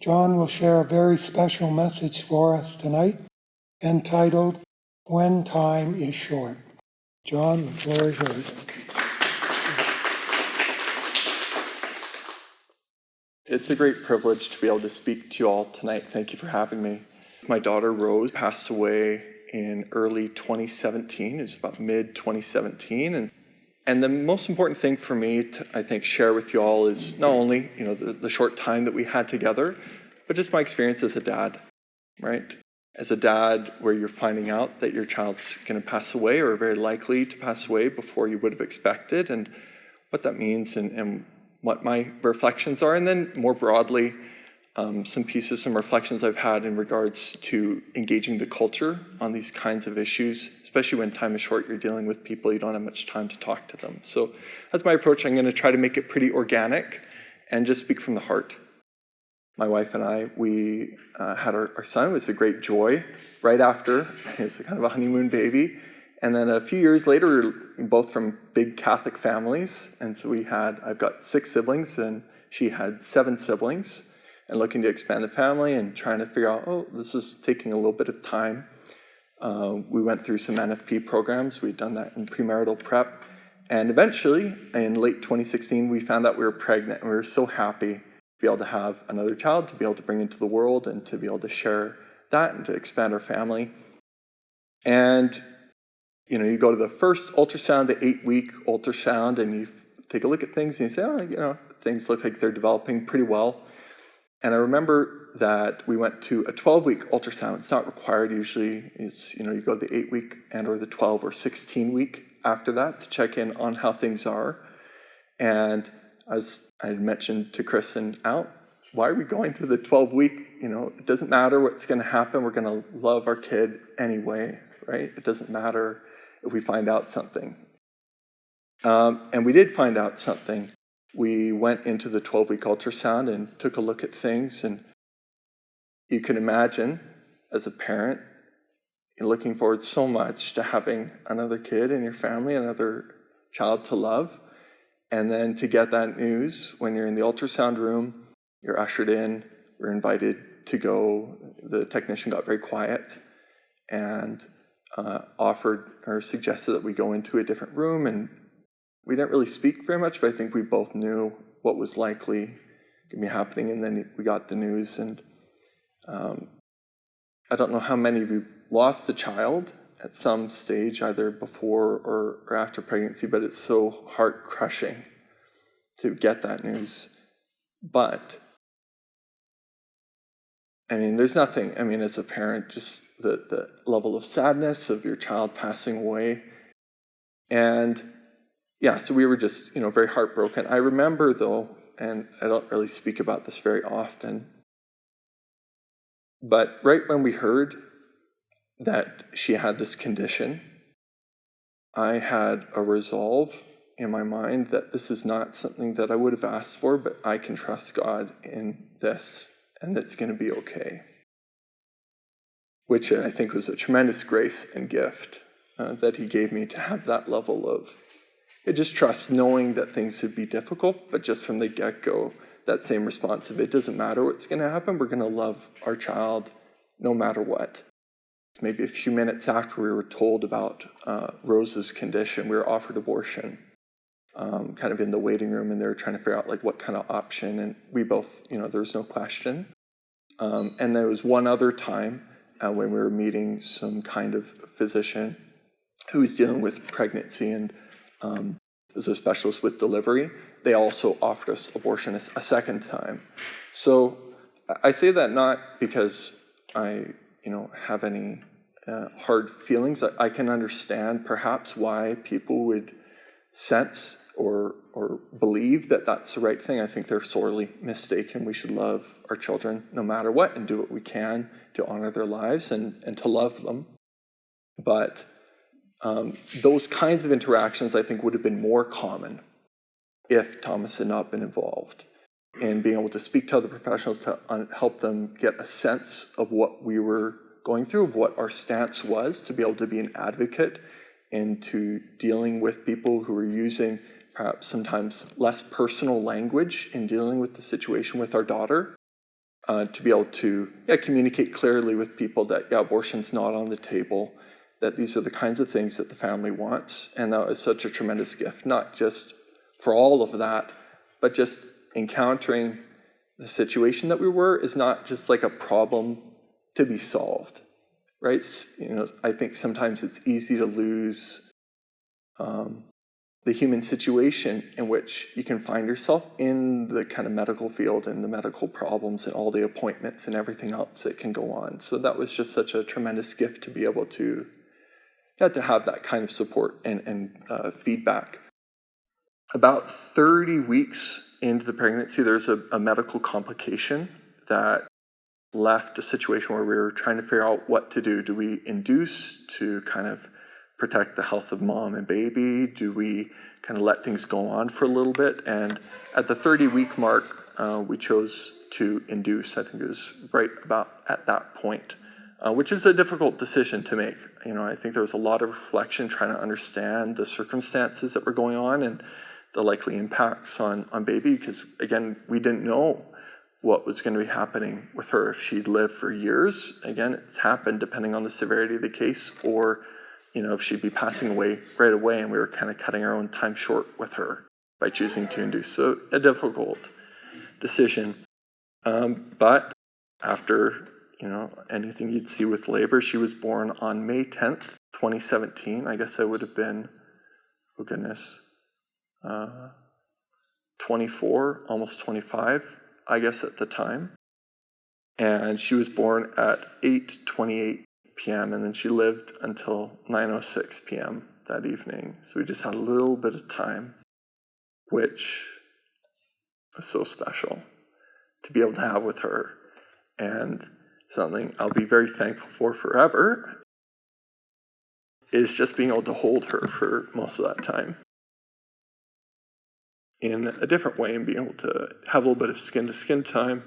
John will share a very special message for us tonight, entitled, When Time is Short. John, the floor is yours. It's a great privilege to be able to speak to you all tonight. Thank you for having me. My daughter Rose passed away in early 2017. It was about mid-2017. And the most important thing for me to, I think, share with you all is not only, the short time that we had together, but just my experience as a dad, right? As a dad, where you're finding out that your child's going to pass away or very likely to pass away before you would have expected, and what that means and what my reflections are. And then more broadly, some reflections I've had in regards to engaging the culture on these kinds of issues, especially when time is short, you're dealing with people, you don't have much time to talk to them. So that's my approach. I'm going to try to make it pretty organic and just speak from the heart. My wife and I, we had our son. It was a great joy right after. It's kind of a honeymoon baby. And then a few years later, we were both from big Catholic families. And so I've got 6 siblings and she had 7 siblings, and looking to expand the family and trying to figure out, this is taking a little bit of time. We went through some NFP programs. We'd done that in premarital prep. And eventually, in late 2016, we found out we were pregnant, and we were so happy to be able to have another child, to be able to bring into the world, and to be able to share that and to expand our family. And you go to the first ultrasound, the 8-week ultrasound, and you take a look at things and you say, things look like they're developing pretty well. And I remember that we went to a 12-week ultrasound. It's not required usually. It's, you go to the 8-week and or the 12 or 16-week after that to check in on how things are. And as I had mentioned to Chris and Al, why are we going to the 12-week? It doesn't matter what's going to happen. We're going to love our kid anyway, right? It doesn't matter if we find out something. And we did find out something. We went into the 12-week ultrasound and took a look at things. And you can imagine, as a parent, you're looking forward so much to having another kid in your family, another child to love. And then to get that news when you're in the ultrasound room, you're ushered in, we're invited to go. The technician got very quiet and offered or suggested that we go into a different room, and we didn't really speak very much, but I think we both knew what was likely going to be happening. And then we got the news, and I don't know how many of you lost a child at some stage, either before or after pregnancy, but it's so heart-crushing to get that news. But there's nothing, as a parent, just the level of sadness of your child passing away. And so we were just, very heartbroken. I remember, though, and I don't really speak about this very often, but right when we heard that she had this condition, I had a resolve in my mind that this is not something that I would have asked for, but I can trust God in this, and it's going to be okay. Which I think was a tremendous grace and gift that he gave me, to have that level of just trust, knowing that things would be difficult, but just from the get-go, that same response of, it doesn't matter what's going to happen, we're going to love our child no matter what. Maybe a few minutes after we were told about Rose's condition, we were offered abortion, kind of in the waiting room, and they were trying to figure out what kind of option, and we both, there was no question. And there was one other time when we were meeting some kind of physician who was dealing with pregnancy and was a specialist with delivery. They also offered us abortion a second time. So I say that not because I, have any hard feelings. I can understand perhaps why people would sense or believe that that's the right thing. I think they're sorely mistaken. We should love our children no matter what, and do what we can to honor their lives and to love them. But those kinds of interactions, I think, would have been more common if Thomas had not been involved in being able to speak to other professionals to help them get a sense of what we were going through, of what our stance was, to be able to be an advocate into dealing with people who were using perhaps sometimes less personal language in dealing with the situation with our daughter. to be able to communicate clearly with people that abortion's not on the table, that these are the kinds of things that the family wants. And that was such a tremendous gift, not just for all of that, but just encountering the situation that we were is not just like a problem to be solved, right? I think sometimes it's easy to lose the human situation in which you can find yourself in the kind of medical field and the medical problems and all the appointments and everything else that can go on. So that was just such a tremendous gift to be able to have that kind of support and feedback. About 30 weeks into the pregnancy, there's a medical complication that left a situation where we were trying to figure out what to do. Do we induce to kind of protect the health of mom and baby? Do we kind of let things go on for a little bit? And at the 30-week mark, we chose to induce. I think it was right about at that point, which is a difficult decision to make. I think there was a lot of reflection trying to understand the circumstances that were going on and the likely impacts on baby, because again, we didn't know what was going to be happening with her if she'd lived for years. Again, it's happened depending on the severity of the case, or if she'd be passing away right away, and we were kind of cutting our own time short with her by choosing to induce. So a difficult decision. But after, anything you'd see with labor, she was born on May 10th, 2017. I guess I would have been, 24, almost 25, I guess at the time. And she was born at 8:28 p.m. and then she lived until 9:06 p.m. that evening. So we just had a little bit of time, which was so special to be able to have with her, and something I'll be very thankful for forever is just being able to hold her for most of that time in a different way and being able to have a little bit of skin-to-skin time.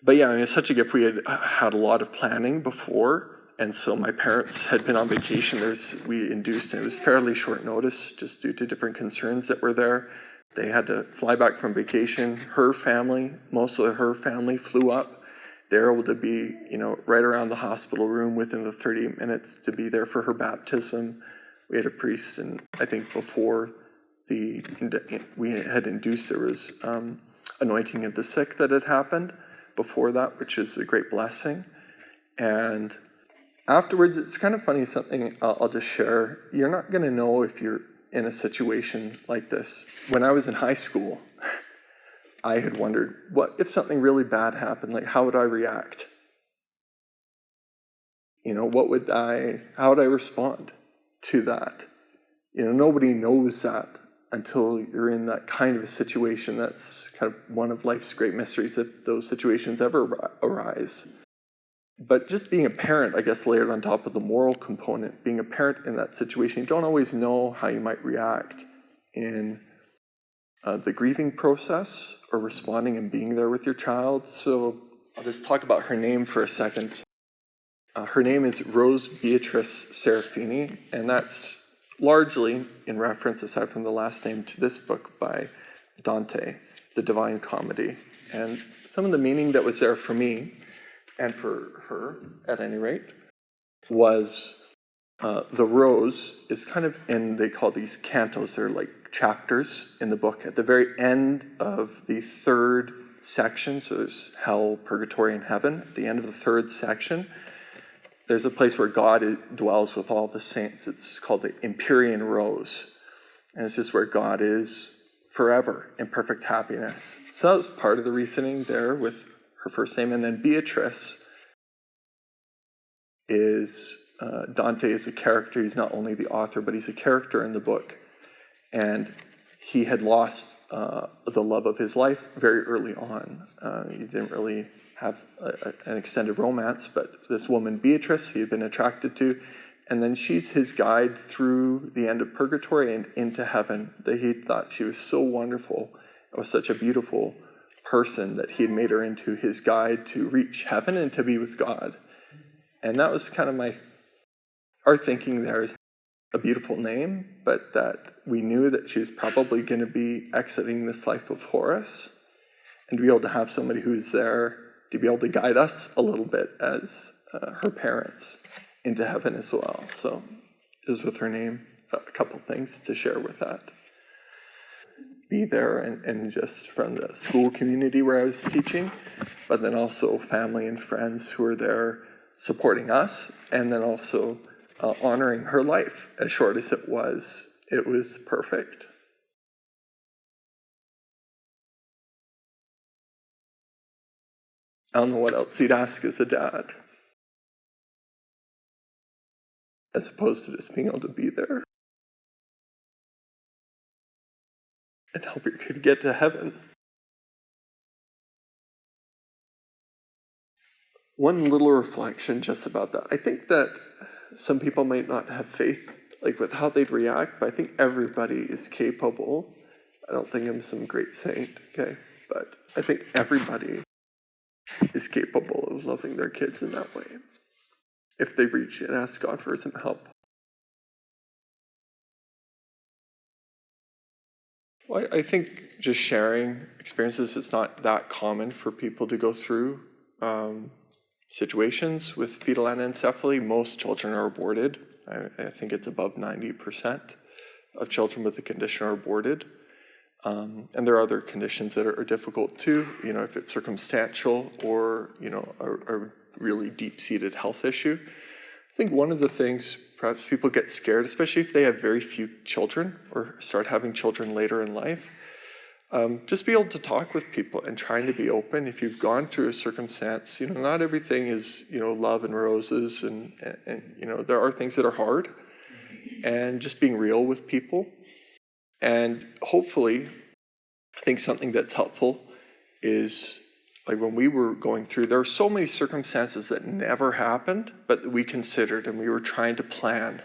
But it's such a gift. We had a lot of planning before, and so my parents had been on vacation. We induced, and it was fairly short notice just due to different concerns that were there. They had to fly back from vacation. Most of her family flew up. They were able to be, right around the hospital room within the 30 minutes to be there for her baptism. We had a priest, and I think before we had induced, there was anointing of the sick that had happened before that, which is a great blessing. And afterwards, it's kind of funny, something I'll just share. You're not going to know if you're in a situation like this. When I was in high school, I had wondered, what if something really bad happened? Like, how would I react? How would I respond to that? Nobody knows that until you're in that kind of a situation. That's kind of one of life's great mysteries, if those situations ever arise. But just being a parent, I guess, layered on top of the moral component, being a parent in that situation, you don't always know how you might react in the grieving process or responding and being there with your child. So I'll just talk about her name for a second. Her name is Rose Beatrice Serafini, and that's largely in reference, aside from the last name, to this book by Dante, The Divine Comedy. And some of the meaning that was there for me, and for her, at any rate, was the rose is kind of they call these cantos, they're like chapters in the book. At the very end of the third section, so there's hell, purgatory, and heaven. At the end of the third section, there's a place where God dwells with all the saints. It's called the Empyrean Rose. And it's just where God is forever in perfect happiness. So that was part of the reasoning there with her first name. And then Beatrice is, Dante is a character. He's not only the author, but he's a character in the book. And he had lost the love of his life very early on. He didn't really have an extended romance, but this woman, Beatrice, he had been attracted to, and then she's his guide through the end of purgatory and into heaven. That he thought she was so wonderful and was such a beautiful person that he had made her into his guide to reach heaven and to be with God. And that was kind of our thinking there is a beautiful name, but that we knew that she was probably going to be exiting this life before us, and to be able to have somebody who's there to be able to guide us a little bit as her parents into heaven as well. So is with her name, a couple things to share with that. Be there and just from the school community where I was teaching, but then also family and friends who are there supporting us, and then also honoring her life. As short as it was perfect. I don't know what else you'd ask as a dad, as opposed to just being able to be there and help your kid get to heaven. One little reflection just about that. I think that some people might not have faith, like with how they'd react, but I think everybody is capable. I don't think I'm some great saint, okay? But I think everybody is capable of loving their kids in that way, if they reach and ask God for some help. Well, I think just sharing experiences, it's not that common for people to go through situations with fetal anencephaly. Most children are aborted. I think it's above 90% of children with the condition are aborted. And there are other conditions that are difficult too, if it's circumstantial or, a really deep-seated health issue. I think one of the things, perhaps people get scared, especially if they have very few children or start having children later in life, just be able to talk with people and trying to be open. If you've gone through a circumstance, not everything is, love and roses and there are things that are hard, and just being real with people. And hopefully, I think something that's helpful is, like when we were going through, there were so many circumstances that never happened, but we considered and we were trying to plan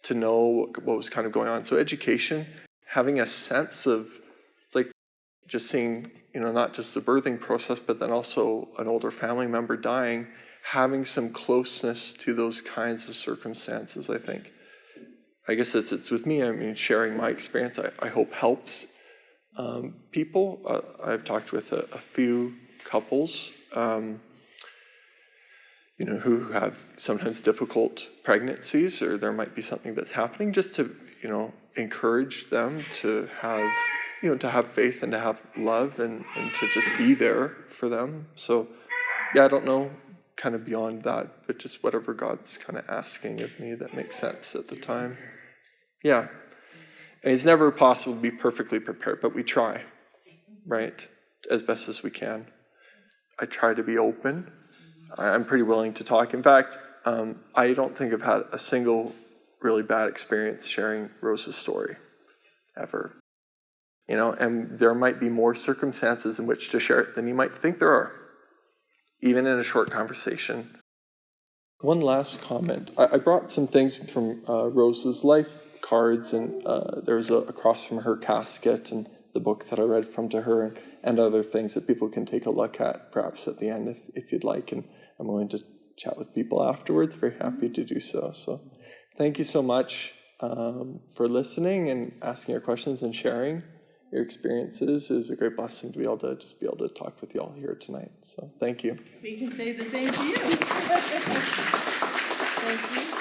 to know what was kind of going on. So education, having a sense of, it's like just seeing, not just the birthing process, but then also an older family member dying, having some closeness to those kinds of circumstances, I think. I guess as it's with me, sharing my experience, I hope helps people. I've talked with a few couples, who have sometimes difficult pregnancies, or there might be something that's happening, just to, encourage them to have, to have faith and to have love and to just be there for them. So, yeah, I don't know, kind of beyond that, but just whatever God's kind of asking of me that makes sense at the time. Yeah. And it's never possible to be perfectly prepared, but we try, right? As best as we can. I try to be open. I'm pretty willing to talk. In fact, I don't think I've had a single really bad experience sharing Rose's story, ever. And there might be more circumstances in which to share it than you might think there are, even in a short conversation. One last comment. I brought some things from Rose's life cards, and there's a cross from her casket and the book that I read from to her, and other things that people can take a look at perhaps at the end if you'd like, and I'm willing to chat with people afterwards. Very happy to do so. So thank you so much for listening and asking your questions and sharing your experiences. Is a great blessing to be able to talk with you all here tonight. So thank you. We can say the same to you. Thank you.